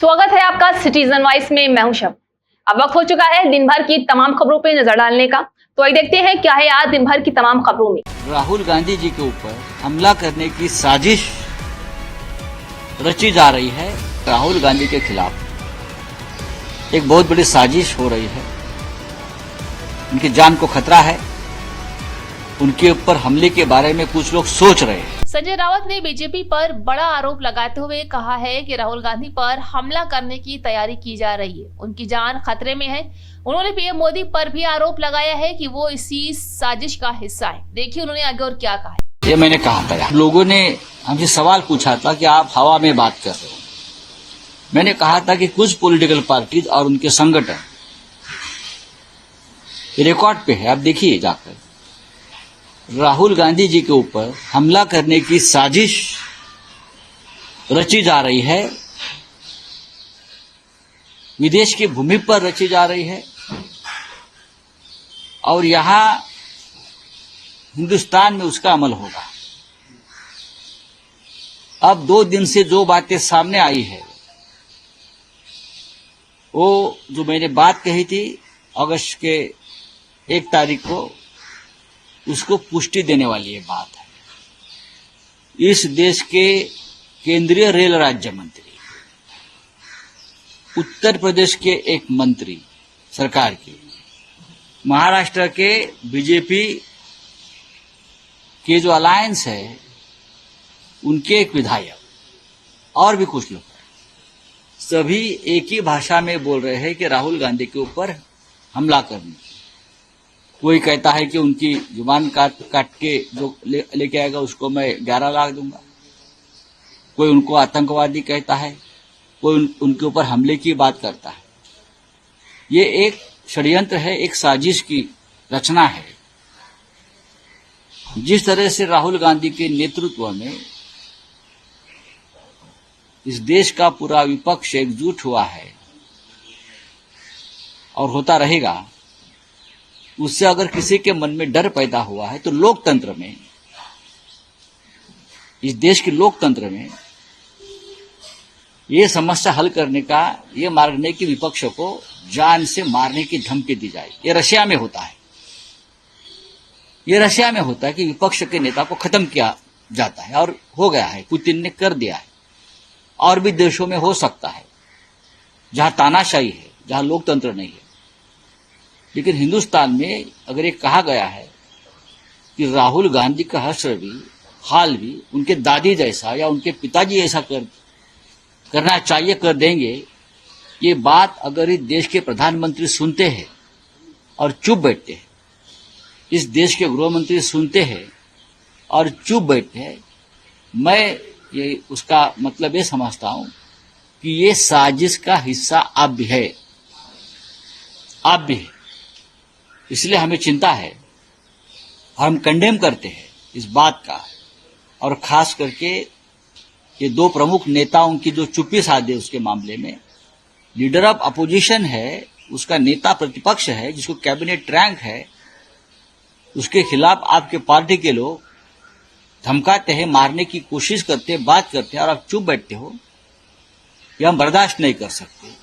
स्वागत है आपका सिटीजन वॉइस में। मैं हूं शब। अब वक्त हो चुका है दिन भर की तमाम खबरों पे नजर डालने का, तो आइए देखते हैं क्या है आज दिन भर की तमाम खबरों में। राहुल गांधी जी के ऊपर हमला करने की साजिश रची जा रही है। राहुल गांधी के खिलाफ एक बहुत बड़ी साजिश हो रही है। उनकी जान को खतरा है। उनके ऊपर हमले के बारे में कुछ लोग सोच रहे हैं। संजय राउत ने बीजेपी पर बड़ा आरोप लगाते हुए कहा है कि राहुल गांधी पर हमला करने की तैयारी की जा रही है, उनकी जान खतरे में है। उन्होंने पीएम मोदी पर भी आरोप लगाया है कि वो इसी साजिश का हिस्सा है। देखिए उन्होंने आगे और क्या कहा है। ये मैंने कहा था, लोगों ने हमसे सवाल पूछा था कि आप हवा में बात कर रहे हो। मैंने कहा था कि कुछ पॉलिटिकल पार्टीज और उनके संगठन रिकॉर्ड पे है, आप देखिए जाकर, राहुल गांधी जी के ऊपर हमला करने की साजिश रची जा रही है। विदेश की भूमि पर रची जा रही है और यहां हिंदुस्तान में उसका अमल होगा। अब 2 दिन से जो बातें सामने आई है, वो जो मैंने बात कही थी अगस्त के 1 तारीख को, उसको पुष्टि देने वाली ये बात है। इस देश के केंद्रीय रेल राज्य मंत्री, उत्तर प्रदेश के एक मंत्री सरकार की, महाराष्ट्र के बीजेपी के जो अलायंस है उनके एक विधायक और भी कुछ लोग, सभी एक ही भाषा में बोल रहे हैं कि राहुल गांधी के ऊपर हमला करने। कोई कहता है कि उनकी जुबान काट के जो लेके आएगा उसको मैं 11 लाख दूंगा। कोई उनको आतंकवादी कहता है, कोई उनके ऊपर हमले की बात करता है। ये एक षड्यंत्र है, एक साजिश की रचना है। जिस तरह से राहुल गांधी के नेतृत्व में इस देश का पूरा विपक्ष एकजुट हुआ है और होता रहेगा, उससे अगर किसी के मन में डर पैदा हुआ है तो लोकतंत्र में, इस देश के लोकतंत्र में ये समस्या हल करने का ये मार्ग नहीं कि विपक्ष को जान से मारने की धमकी दी जाए। ये रशिया में होता है। ये रशिया में होता है कि विपक्ष के नेता को खत्म किया जाता है और हो गया है, पुतिन ने कर दिया है। और भी देशों में हो सकता है जहां तानाशाही है, जहां लोकतंत्र नहीं है। लेकिन हिंदुस्तान में अगर ये कहा गया है कि राहुल गांधी का हश्र भी, हाल भी उनके दादी जैसा या उनके पिताजी ऐसा करना चाहिए, कर देंगे, ये बात अगर इस देश के प्रधानमंत्री सुनते हैं और चुप बैठते हैं, इस देश के गृह मंत्री सुनते हैं और चुप बैठते हैं, मैं ये उसका मतलब ये समझता हूं कि ये साजिश का हिस्सा आप भी है, आप भी है। इसलिए हमें चिंता है, हम कंडेम करते हैं इस बात का। और खास करके ये 2 प्रमुख नेताओं की जो चुप्पी साधे उसके मामले में, लीडर ऑफ अपोजिशन है, उसका नेता प्रतिपक्ष है, जिसको कैबिनेट रैंक है, उसके खिलाफ आपके पार्टी के लोग धमकाते हैं, मारने की कोशिश करते हैं, बात करते हैं और आप चुप बैठते हो, यह हम बर्दाश्त नहीं कर सकते।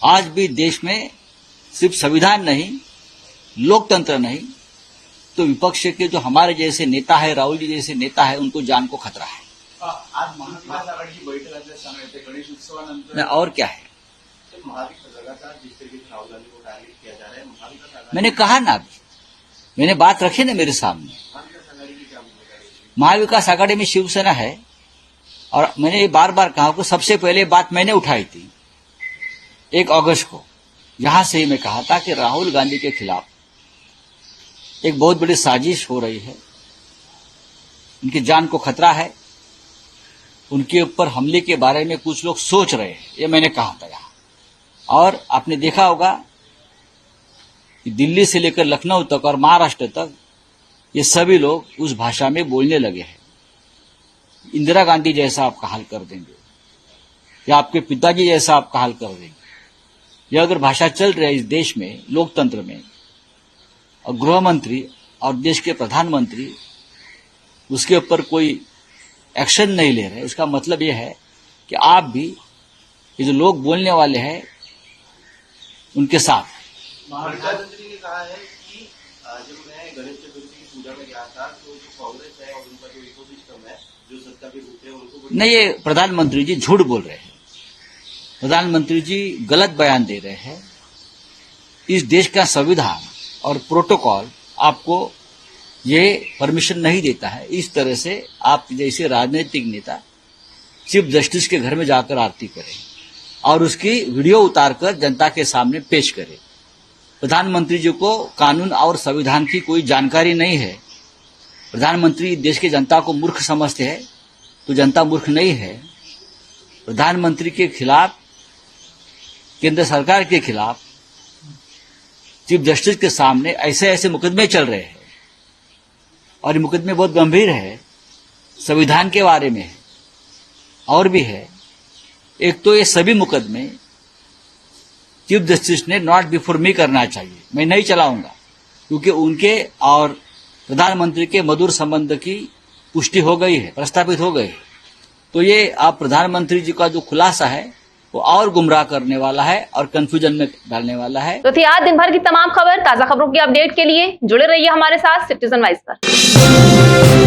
आज भी देश में सिर्फ संविधान नहीं, लोकतंत्र नहीं, तो विपक्ष के जो हमारे जैसे नेता है, राहुल जी जैसे नेता है, उनको जान को खतरा है। आज महाविकास आघाडीची बैठक असल्याचं गणेश उत्सवानंतर और क्या है, लगातार जिस तरीके से राहुल गांधी को टारगेट किया जा रहा है, महाविकास आघाड़ी, मैंने कहा ना, अभी मैंने बात रखी ना मेरे सामने। महाविकास आघाड़ी की क्या भूमिका रहेगी? महाविकास आघाड़ी में शिवसेना है और मैंने ये बार बार कहा कि सबसे पहले बात मैंने उठाई थी 1 अगस्त को। यहां से ही मैं कहा था कि राहुल गांधी के खिलाफ एक बहुत बड़ी साजिश हो रही है। उनकी जान को खतरा है। उनके ऊपर हमले के बारे में कुछ लोग सोच रहे हैं, ये मैंने कहा था यहां। और आपने देखा होगा कि दिल्ली से लेकर लखनऊ तक और महाराष्ट्र तक ये सभी लोग उस भाषा में बोलने लगे हैं। इंदिरा गांधी जैसा आपका हाल कर देंगे या आपके पिताजी जैसा आपका हाल कर देंगे। यह अगर भाषा चल रही है इस देश में, लोकतंत्र में, और गृह मंत्री और देश के प्रधानमंत्री उसके ऊपर कोई एक्शन नहीं ले रहे, इसका मतलब यह है कि आप भी ये जो लोग बोलने वाले हैं उनके साथ। प्रधानमंत्री ने कहा है कि जब मैं गणेश चतुर्थी की पूजा में गया था तो जो कांग्रेस है और उनका जो इकोसिस्टम है जो सत्ता पे उठे उनको नहीं, ये प्रधानमंत्री जी झूठ बोल रहे हैं। प्रधानमंत्री जी गलत बयान दे रहे हैं। इस देश का संविधान और प्रोटोकॉल आपको ये परमिशन नहीं देता है इस तरह से आप जैसे राजनीतिक नेता चीफ जस्टिस के घर में जाकर आरती करें और उसकी वीडियो उतारकर जनता के सामने पेश करें। प्रधानमंत्री जी को कानून और संविधान की कोई जानकारी नहीं है। प्रधानमंत्री देश की जनता को मूर्ख समझते हैं तो जनता मूर्ख नहीं है। प्रधानमंत्री के खिलाफ, केंद्र सरकार के खिलाफ चीफ जस्टिस के सामने ऐसे ऐसे मुकदमे चल रहे हैं और ये मुकदमे बहुत गंभीर है, संविधान के बारे में है और भी है। एक तो ये सभी मुकदमे चीफ जस्टिस ने नॉट बिफोर मी करना चाहिए, मैं नहीं चलाऊंगा, क्योंकि उनके और प्रधानमंत्री के मधुर संबंध की पुष्टि हो गई है, प्रस्थापित हो गई है। तो ये आप प्रधानमंत्री जी का जो खुलासा है वो और गुमराह करने वाला है और कंफ्यूजन में डालने वाला है। तो थी आज दिन भर की तमाम खबर। ताजा खबरों की अपडेट के लिए जुड़े रहिए हमारे साथ सिटीजन वाइज पर।